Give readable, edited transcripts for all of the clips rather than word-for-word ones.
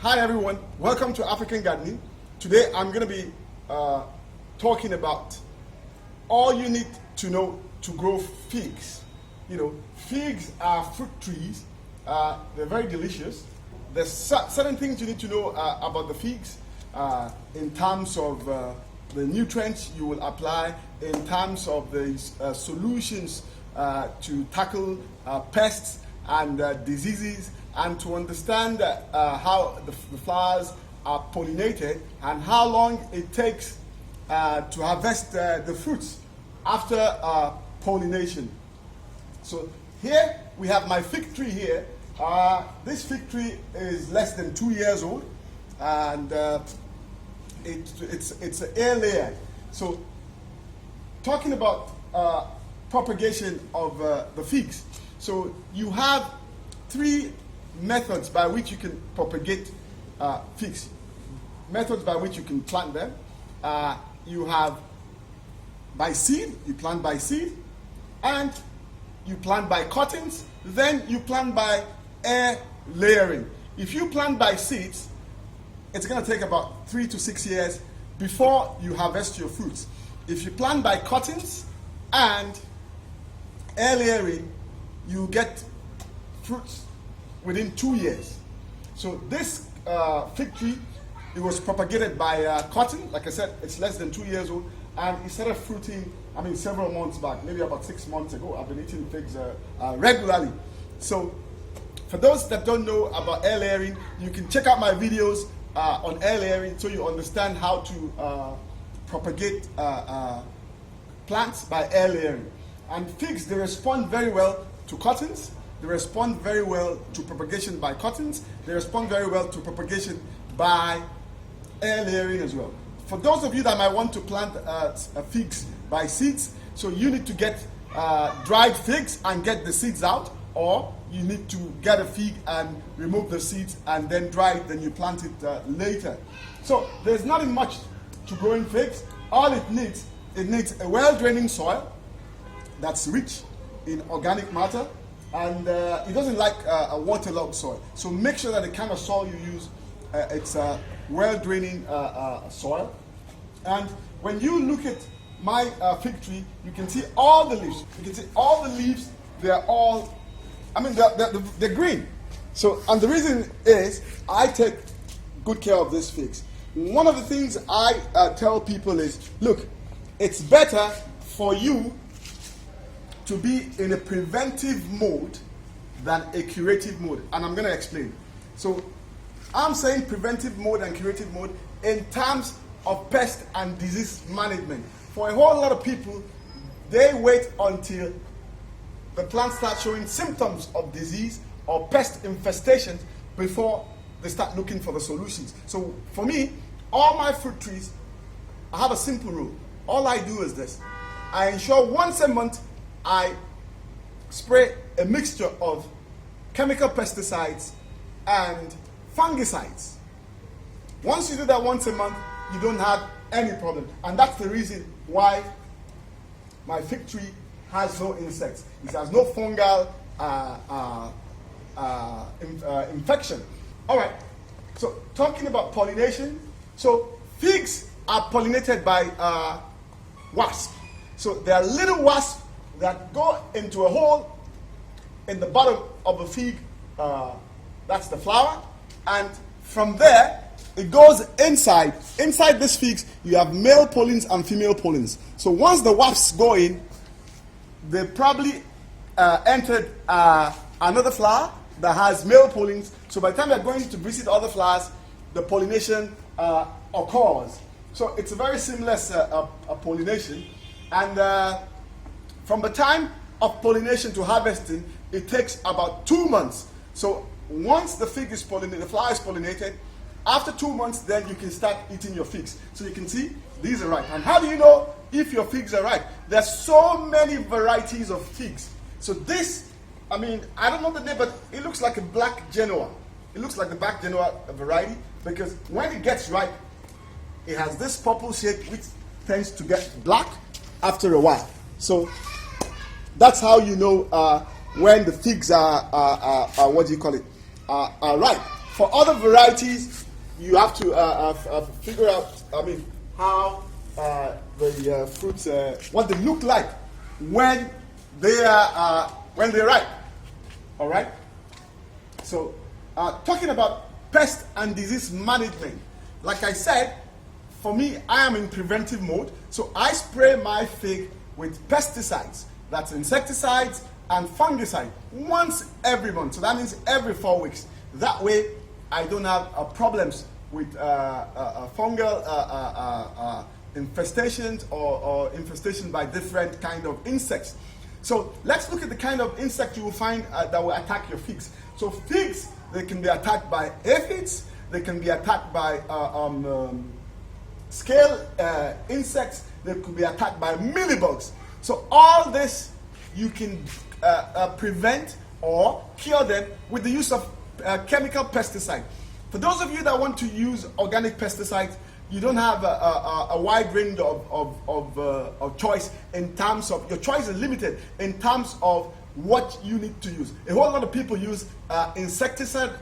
Hi everyone, welcome to African Gardening. Today I'm going to be talking about all you need to know to grow figs. You know, figs are fruit trees. They're very delicious. There's certain things you need to know about the figs in terms of the nutrients you will apply, in terms of the solutions to tackle pests and diseases, and to understand how the flowers are pollinated and how long it takes to harvest the fruits after pollination. So here we have my fig tree here. This fig tree is less than 2 years old, and it's an air layer. So talking about propagation of the figs. So you have three methods by which you can propagate figs. Methods by which you can plant them. You have by seed, you plant by seed, and you plant by cuttings, then you plant by air layering. If you plant by seeds, it's going to take about 3 to 6 years before you harvest your fruits. If you plant by cuttings and air layering, you get fruits within 2 years. So this fig tree, it was propagated by cotton. Like I said, it's less than 2 years old, and it started fruiting, several months back, maybe about 6 months ago. I've been eating figs regularly. So for those that don't know about air layering, you can check out my videos on air layering so you understand how to propagate plants by air layering. And figs, they respond very well to cuttings. They respond very well to propagation by cuttings. They respond very well to propagation by air layering as well. For those of you that might want to plant figs by seeds, so you need to get dried figs and get the seeds out, or you need to get a fig and remove the seeds and then dry it, then you plant it later. So there's nothing much to growing figs. All it needs a well-draining soil that's rich in organic matter, and it doesn't like a waterlogged soil. So make sure that the kind of soil you use, it's a well-draining soil. And when you look at my fig tree, you can see all the leaves. You can see all the leaves, they're all, they're green. So, and the reason is I take good care of these figs. One of the things I tell people is, look, it's better for you to be in a preventive mode than a curative mode. And I'm going to explain. So I'm saying preventive mode and curative mode in terms of pest and disease management. For a whole lot of people, they wait until the plant starts showing symptoms of disease or pest infestation before they start looking for the solutions. So for me, all my fruit trees, I have a simple rule. All I do is this. I ensure once a month I spray a mixture of chemical pesticides and fungicides. Once you do that once a month, you don't have any problem. And that's the reason why my fig tree has no insects. It has no fungal infection. All right, so talking about pollination. So figs are pollinated by wasps. So there are little wasps that go into a hole in the bottom of the fig, that's the flower, and from there it goes inside. Inside these figs you have male pollens and female pollens. So once the wasps go in, they probably entered another flower that has male pollens. So by the time they're going to visit other flowers, the pollination occurs. So it's a very seamless pollination, and from the time of pollination to harvesting, it takes about 2 months. So once the fig is pollinated, the flower is pollinated, after 2 months, then you can start eating your figs. So you can see these are ripe. And how do you know if your figs are ripe? There's so many varieties of figs. So this, I don't know the name, but it looks like a black Genoa. It looks like the black Genoa variety, because when it gets ripe, it has this purple shade which tends to get black after a while. So that's how you know when the figs are ripe. For other varieties, you have to figure out, how the fruits, what they look like when they are ripe. All right. So, talking about pest and disease management, like I said, for me, I am in preventive mode. So I spray my fig with pesticides, that's insecticides and fungicide, once every month. So that means every 4 weeks. That way, I don't have problems with fungal infestations or infestation by different kind of insects. So let's look at the kind of insect you will find that will attack your figs. So figs, they can be attacked by aphids, they can be attacked by scale insects, they could be attacked by mealybugs. So all this you can prevent or cure them with the use of chemical pesticide. For those of you that want to use organic pesticides, you don't have a wide range of choice in terms of, your choice is limited in terms of what you need to use. A whole lot of people use insecticidal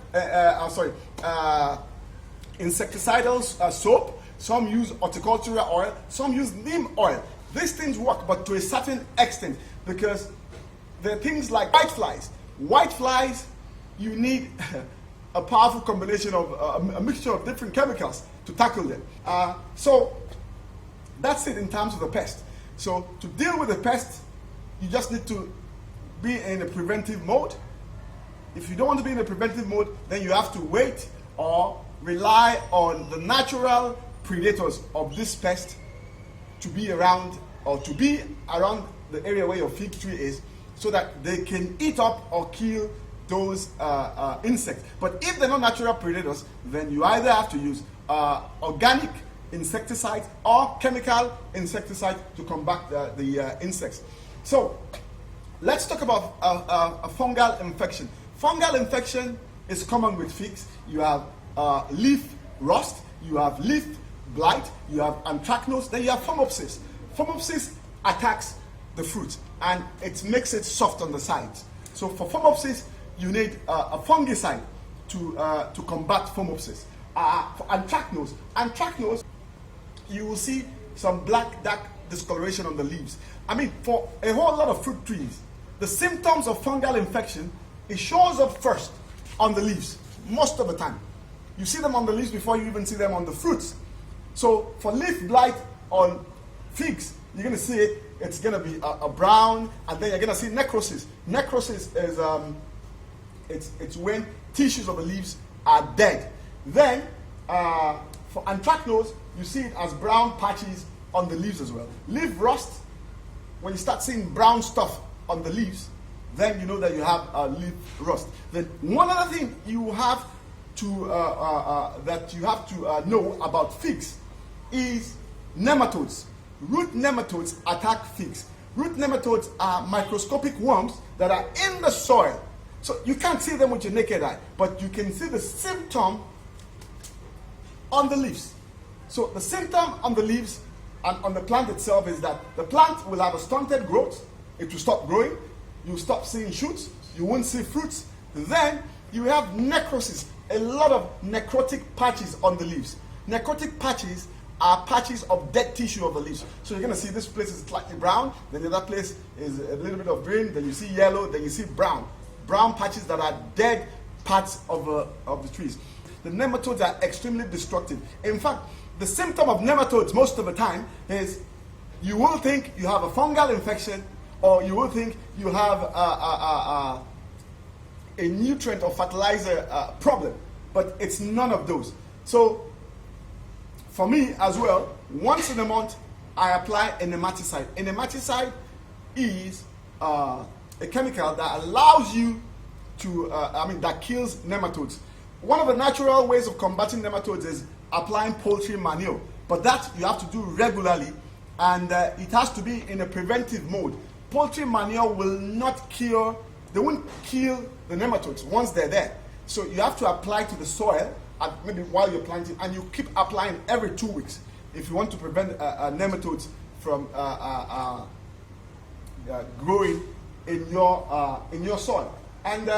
soap, some use horticultural oil, some use neem oil. These things work, but to a certain extent, because there are things like whiteflies. Whiteflies, you need a powerful combination of a mixture of different chemicals to tackle them. So that's it in terms of the pest. So to deal with the pest, you just need to be in a preventive mode. If you don't want to be in a preventive mode, then you have to wait or rely on the natural predators of this pest to be around, or to be around the area where your fig tree is, so that they can eat up or kill those insects. But if they're not natural predators, then you either have to use organic insecticides or chemical insecticides to combat the insects. So let's talk about a fungal infection. Fungal infection is common with figs. You have leaf rust, you have leaf blight, you have anthracnose, then you have phomopsis. Phomopsis attacks the fruit and it makes it soft on the sides. So for phomopsis, you need a fungicide to combat phomopsis. For anthracnose, you will see some black, dark discoloration on the leaves. For a whole lot of fruit trees, the symptoms of fungal infection, it shows up first on the leaves, most of the time. You see them on the leaves before you even see them on the fruits. So for leaf blight on figs, you're going to see it. It's going to be a brown, and then you're going to see necrosis. Necrosis is it's when tissues of the leaves are dead. Then for anthracnose, you see it as brown patches on the leaves as well. Leaf rust, when you start seeing brown stuff on the leaves, then you know that you have leaf rust. Then one other thing you have to know about figs is nematodes. Root nematodes attack figs. Root nematodes are microscopic worms that are in the soil. So you can't see them with your naked eye, but you can see the symptom on the leaves. So the symptom on the leaves and on the plant itself is that the plant will have a stunted growth. It will stop growing. You stop seeing shoots. You won't see fruits. Then you have necrosis, a lot of necrotic patches on the leaves. Necrotic patches are patches of dead tissue of the leaves. So you're going to see this place is slightly brown, then the other place is a little bit of green, then you see yellow, then you see brown. Brown patches that are dead parts of the trees. The nematodes are extremely destructive. In fact, the symptom of nematodes most of the time is you will think you have a fungal infection, or you will think you have a nutrient or fertilizer problem, but it's none of those. So for me as well, once in a month, I apply a nematicide. A nematicide is a chemical that allows you to, that kills nematodes. One of the natural ways of combating nematodes is applying poultry manure, but that you have to do regularly, and it has to be in a preventive mode. Poultry manure will not kill, they won't kill the nematodes once they're there. So you have to apply to the soil, maybe while you're planting, and you keep applying every 2 weeks if you want to prevent nematodes from growing in your soil. And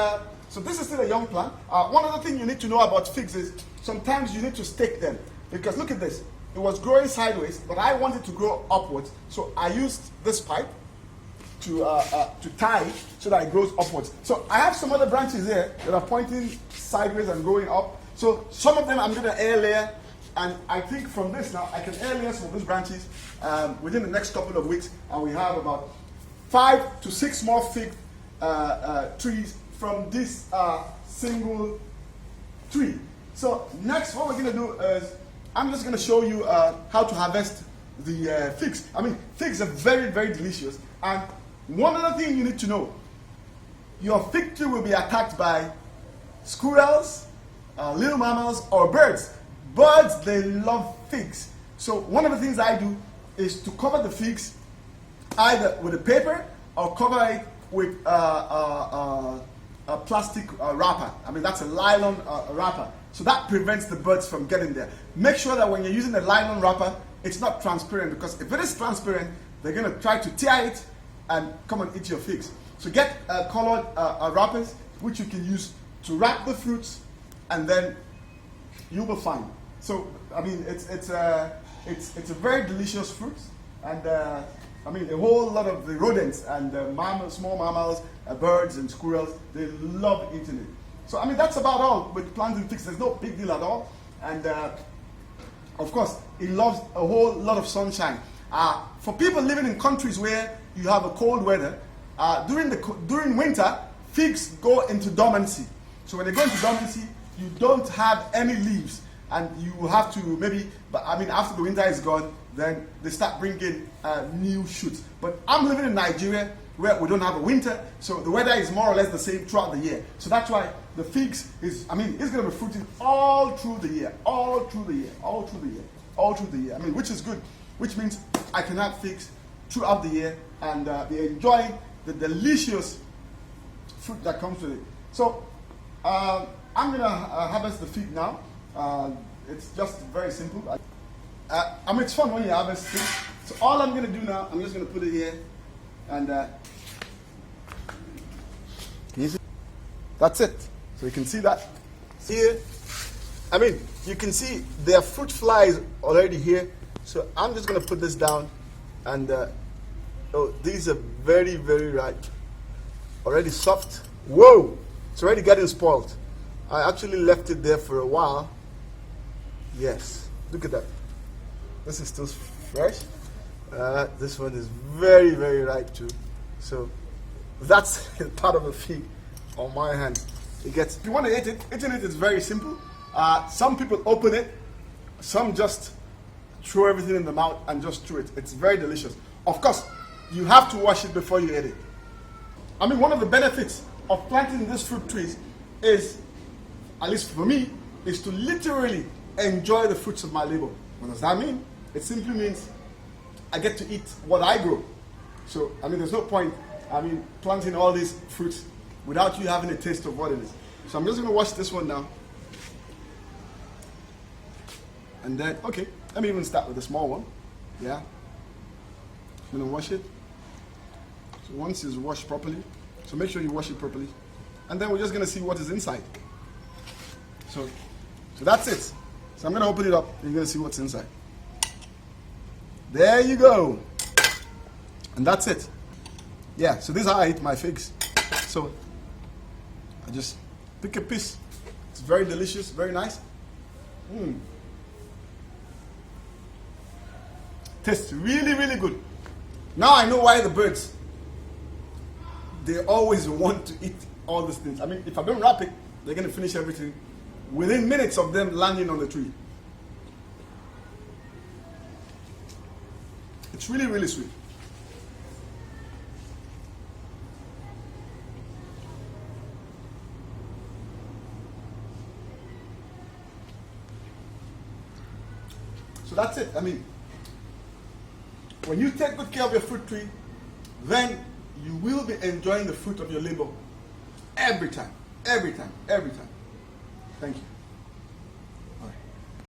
So this is still a young plant. One other thing you need to know about figs is sometimes you need to stake them, because look at this. It was growing sideways, but I want it to grow upwards. So I used this pipe to tie it so that it grows upwards. So I have some other branches here that are pointing sideways and going up. So some of them I'm going to air layer, and I think from this now I can air layer some of these branches within the next couple of weeks, and we have about 5 to 6 more fig trees from this single tree. So next, what we're going to do is I'm just going to show you how to harvest the figs. I mean, figs are very, very delicious. And one other thing you need to know, your fig tree will be attacked by squirrels, little mammals, or birds. Birds, they love figs. So one of the things I do is to cover the figs either with a paper or cover it with a plastic wrapper. I mean, that's a nylon wrapper. So that prevents the birds from getting there. Make sure that when you're using a nylon wrapper, it's not transparent, because if it is transparent, they're going to try to tear it and come and eat your figs. So get colored wrappers, which you can use to wrap the fruits, and then you will find. So I mean, it's a very delicious fruit, and I mean, a whole lot of the rodents and mammals, small mammals, birds and squirrels, they love eating it. So I mean, that's about all with planting figs. There's no big deal at all, and of course, it loves a whole lot of sunshine. For people living in countries where you have a cold weather, during winter, figs go into dormancy. So when they go into dormancy, you don't have any leaves, and you have to maybe, but I mean, after the winter is gone, then they start bringing new shoots. But I'm living in Nigeria, where we don't have a winter, so the weather is more or less the same throughout the year. So that's why the figs is, I mean, it's going to be fruiting all through the year, all through the year, all through the year, all through the year. I mean, which is good, which means I can have figs throughout the year and be enjoying the delicious fruit that comes with it. So I'm going to harvest the fig now. It's just very simple. I mean, it's fun when you harvest figs. So all I'm going to do now, I'm just going to put it here, and can you see? That's it. So you can see that. Here, I mean, you can see there are fruit flies already here. So I'm just going to put this down, and oh, these are very, very ripe. Already soft. Whoa! It's already getting spoiled. I actually left it there for a while. Yes, look at that. This is still fresh. This one is very, very ripe too. So that's part of the fig on my hand. It gets. If you want to eat it, eating it is very simple. Some people open it, some just throw everything in the mouth and just chew it. It's very delicious. Of course, you have to wash it before you eat it. I mean, one of the benefits of planting these fruit trees is, at least for me, is to literally enjoy the fruits of my labor. What does that mean? It simply means I get to eat what I grow. So, I mean, there's no point, I mean, planting all these fruits without you having a taste of what it is. So I'm just going to wash this one now. And then, okay, let me even start with the small one. Yeah. I'm going to wash it. So once it's washed properly, so make sure you wash it properly. And then we're just going to see what is inside. So that's it. So I'm going to open it up and you're going to see what's inside. There you go. And that's it. Yeah, so this is how I eat my figs. So I just pick a piece. It's very delicious, very nice. Tastes really, really good. Now I know why the birds, they always want to eat all these things. I mean, if I don't wrap it, they're going to finish everything within minutes of them landing on the tree. It's really, really sweet. So that's it. I mean, when you take good care of your fruit tree, then you will be enjoying the fruit of your labor every time, every time, every time. Thank you.